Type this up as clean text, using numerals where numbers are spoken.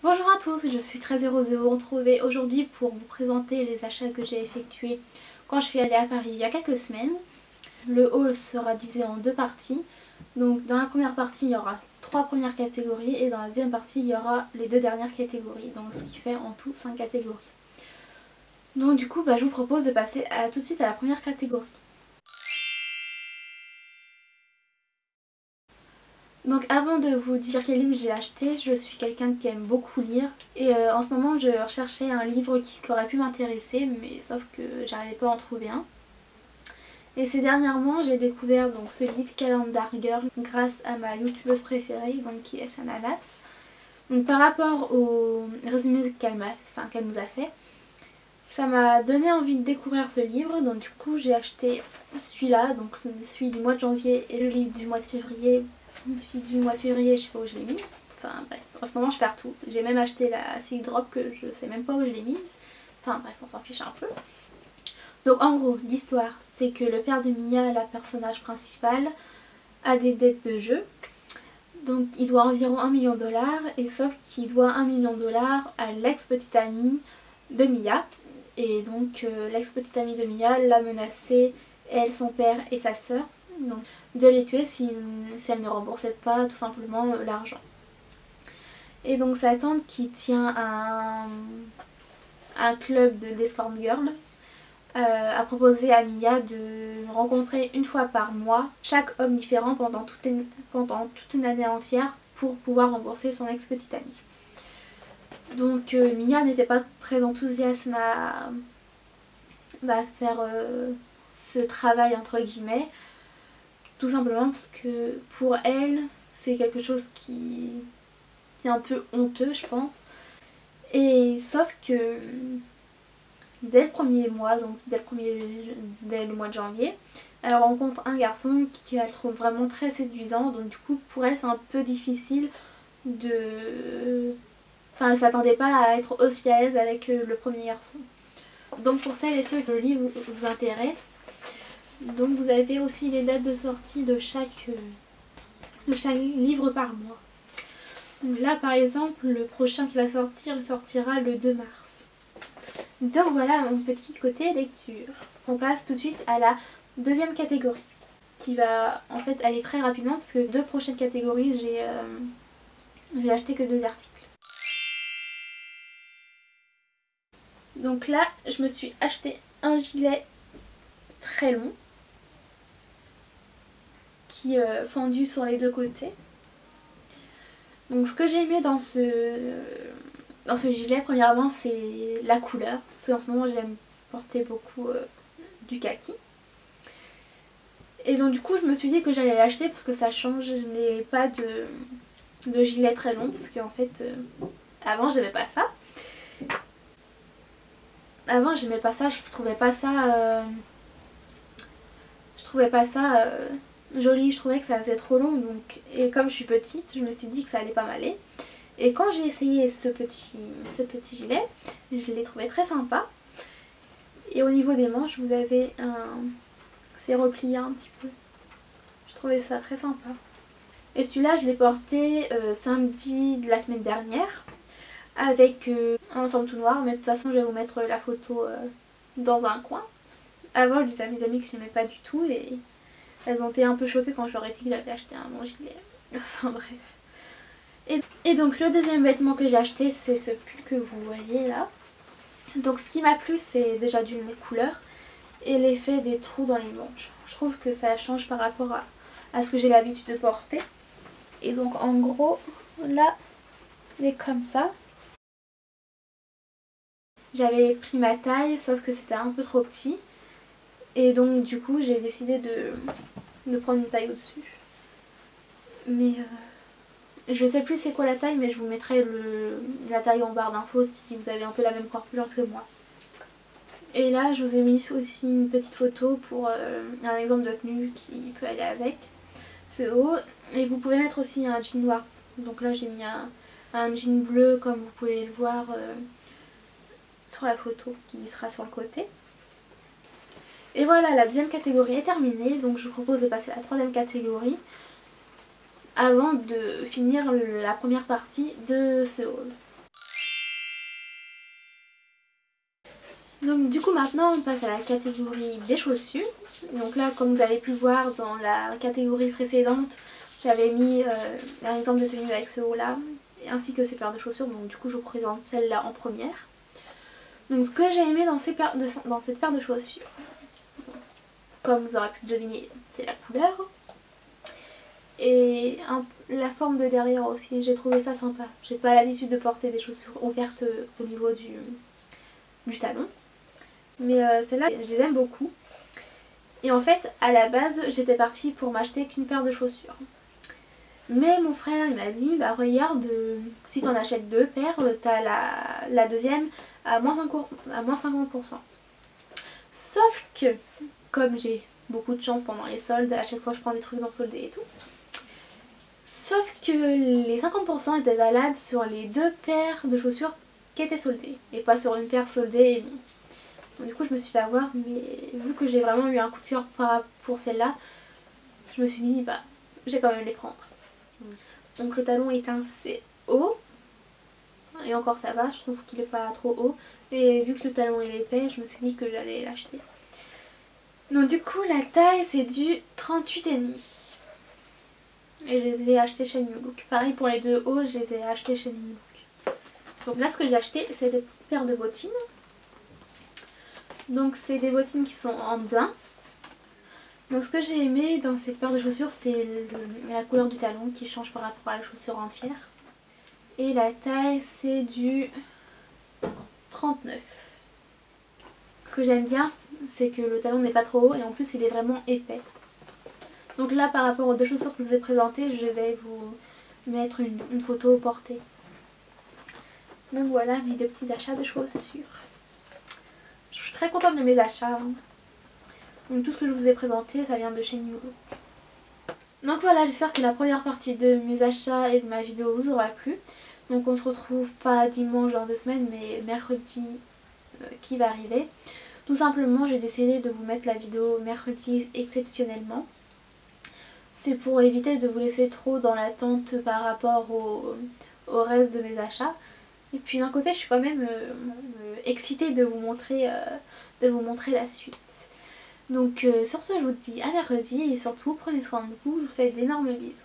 Bonjour à tous, je suis très heureuse de vous retrouver aujourd'hui pour vous présenter les achats que j'ai effectués quand je suis allée à Paris il y a quelques semaines. Le haul sera divisé en deux parties. Donc dans la première partie il y aura 3 premières catégories et dans la deuxième partie il y aura les 2 dernières catégories. Donc ce qui fait en tout 5 catégories. Donc du coup je vous propose de passer tout de suite à la première catégorie. Donc avant de vous dire quel livre j'ai acheté, je suis quelqu'un qui aime beaucoup lire et en ce moment je recherchais un livre qui aurait pu m'intéresser, mais sauf que j'arrivais pas à en trouver un. Et ces dernièrement j'ai découvert donc ce livre Calendar Girl grâce à ma youtubeuse préférée, donc qui est Sananas. Donc par rapport au résumé qu'elle nous a fait, ça m'a donné envie de découvrir ce livre, donc du coup j'ai acheté celui-là, donc celui du mois de janvier et le livre du mois de février. Celui du mois de février, je sais pas où je l'ai mis. Enfin bref, en ce moment je perds tout. J'ai même acheté la Silk Drop que je sais même pas où je l'ai mise. Enfin bref, on s'en fiche un peu. Donc en gros, l'histoire, c'est que le père de Mia, la personnage principale, a des dettes de jeu. Donc il doit environ 1 million de dollars, et sauf qu'il doit 1 million de dollars à l'ex-petite amie de Mia. Et donc l'ex-petite amie de Mia l'a menacée, elle, son père et sa sœur, donc de les tuer si elle ne remboursait pas tout simplement l'argent. Et donc sa tante qui tient un club d'escort girl a proposé à Mia de rencontrer une fois par mois chaque homme différent pendant toute une année entière pour pouvoir rembourser son ex-petite amie. Donc Mia n'était pas très enthousiaste à faire ce travail entre guillemets, tout simplement parce que pour elle c'est quelque chose qui est un peu honteux je pense. Et sauf que dès le premier mois, donc dès le mois de janvier, elle rencontre un garçon qu'elle trouve vraiment très séduisant, donc du coup pour elle c'est un peu difficile de... Enfin elle s'attendait pas à être aussi à l'aise avec le premier garçon. Donc pour celles et ceux que le livre vous intéresse, donc vous avez aussi les dates de sortie de chaque livre par mois. Donc là par exemple le prochain qui va sortir, il sortira le 2 mars. Donc voilà mon petit côté lecture. On passe tout de suite à la deuxième catégorie qui va en fait aller très rapidement parce que 2 prochaines catégories j'ai acheté que 2 articles. Donc là je me suis acheté un gilet très long qui est fendu sur les 2 côtés. Donc ce que j'ai aimé dans ce gilet premièrement c'est la couleur, parce qu'en ce moment j'aime porter beaucoup du kaki. Et donc du coup je me suis dit que j'allais l'acheter parce que ça change. Je n'ai pas de gilet très long parce qu'en fait avant j'aimais pas ça. Je trouvais pas ça joli, je trouvais que ça faisait trop long, donc et comme je suis petite je me suis dit que ça allait pas m'aller. Et quand j'ai essayé ce petit gilet, je l'ai trouvé très sympa. Et au niveau des manches vous avez c'est replié un petit peu. Je trouvais ça très sympa. Et celui-là je l'ai porté samedi de la semaine dernière avec un ensemble tout noir, mais de toute façon je vais vous mettre la photo dans un coin. Avant je disais à mes amis que je n'aimais pas du tout et elles ont été un peu choquées quand je leur ai dit que j'avais acheté un bon gilet. Enfin bref. Et donc le deuxième vêtement que j'ai acheté c'est ce pull que vous voyez là. Donc ce qui m'a plu c'est déjà d'une couleur et l'effet des trous dans les manches. Je trouve que ça change par rapport à ce que j'ai l'habitude de porter. Et donc en gros là il est comme ça. J'avais pris ma taille sauf que c'était un peu trop petit. Et donc du coup j'ai décidé de prendre une taille au-dessus. Mais je sais plus c'est quoi la taille, mais je vous mettrai la taille en barre d'infos si vous avez un peu la même corpulence que moi. Et là je vous ai mis aussi une petite photo pour un exemple de tenue qui peut aller avec ce haut. Et vous pouvez mettre aussi un jean noir. Donc là j'ai mis un jean bleu comme vous pouvez le voir sur la photo qui sera sur le côté. Et voilà, la deuxième catégorie est terminée, donc je vous propose de passer à la troisième catégorie avant de finir la première partie de ce haul. Donc du coup maintenant on passe à la catégorie des chaussures. Donc là comme vous avez pu le voir dans la catégorie précédente, j'avais mis un exemple de tenue avec ce haut là ainsi que ces paires de chaussures, donc du coup je vous présente celle-là en première. Donc ce que j'ai aimé dans cette paire de chaussures, comme vous aurez pu le deviner, c'est la couleur. Et la forme de derrière aussi, j'ai trouvé ça sympa. J'ai pas l'habitude de porter des chaussures ouvertes au niveau du talon. Mais celles-là, je les aime beaucoup. Et en fait, à la base, j'étais partie pour m'acheter qu'une paire de chaussures. Mais mon frère, il m'a dit, bah regarde, si t'en achètes deux paires, t'as la deuxième à moins 50%. Sauf que, comme j'ai beaucoup de chance pendant les soldes, à chaque fois je prends des trucs dans soldés et tout. Sauf que les 50% étaient valables sur les deux paires de chaussures qui étaient soldées. Et pas sur une paire soldée et non. Donc, du coup je me suis fait avoir, mais vu que j'ai vraiment eu un coup de cœur pour celle-là, je me suis dit bah j'ai quand même les prendre. Donc le talon est assez haut. Et encore ça va, je trouve qu'il est pas trop haut. Et vu que le talon est épais, je me suis dit que j'allais l'acheter. Donc du coup la taille c'est du 38,5. Et je les ai achetés chez New Look. Pareil pour les deux hauts, je les ai achetés chez New Look. Donc là ce que j'ai acheté c'est des paires de bottines. Donc c'est des bottines qui sont en daim. Donc ce que j'ai aimé dans cette paire de chaussures c'est la couleur du talon qui change par rapport à la chaussure entière. Et la taille c'est du 39. Ce que j'aime bien c'est que le talon n'est pas trop haut et en plus il est vraiment épais. Donc là par rapport aux deux chaussures que je vous ai présentées, je vais vous mettre une photo portée. Donc voilà mes deux petits achats de chaussures. Je suis très contente de mes achats. Donc tout ce que je vous ai présenté ça vient de chez New Look. Donc voilà, j'espère que la première partie de mes achats et de ma vidéo vous aura plu. Donc on se retrouve pas dimanche dans 2 semaines mais mercredi qui va arriver. Tout simplement j'ai décidé de vous mettre la vidéo mercredi exceptionnellement. C'est pour éviter de vous laisser trop dans l'attente par rapport au reste de mes achats. Et puis d'un côté je suis quand même excitée de vous montrer la suite. Donc sur ce je vous dis à mercredi et surtout prenez soin de vous, je vous fais d'énormes bisous.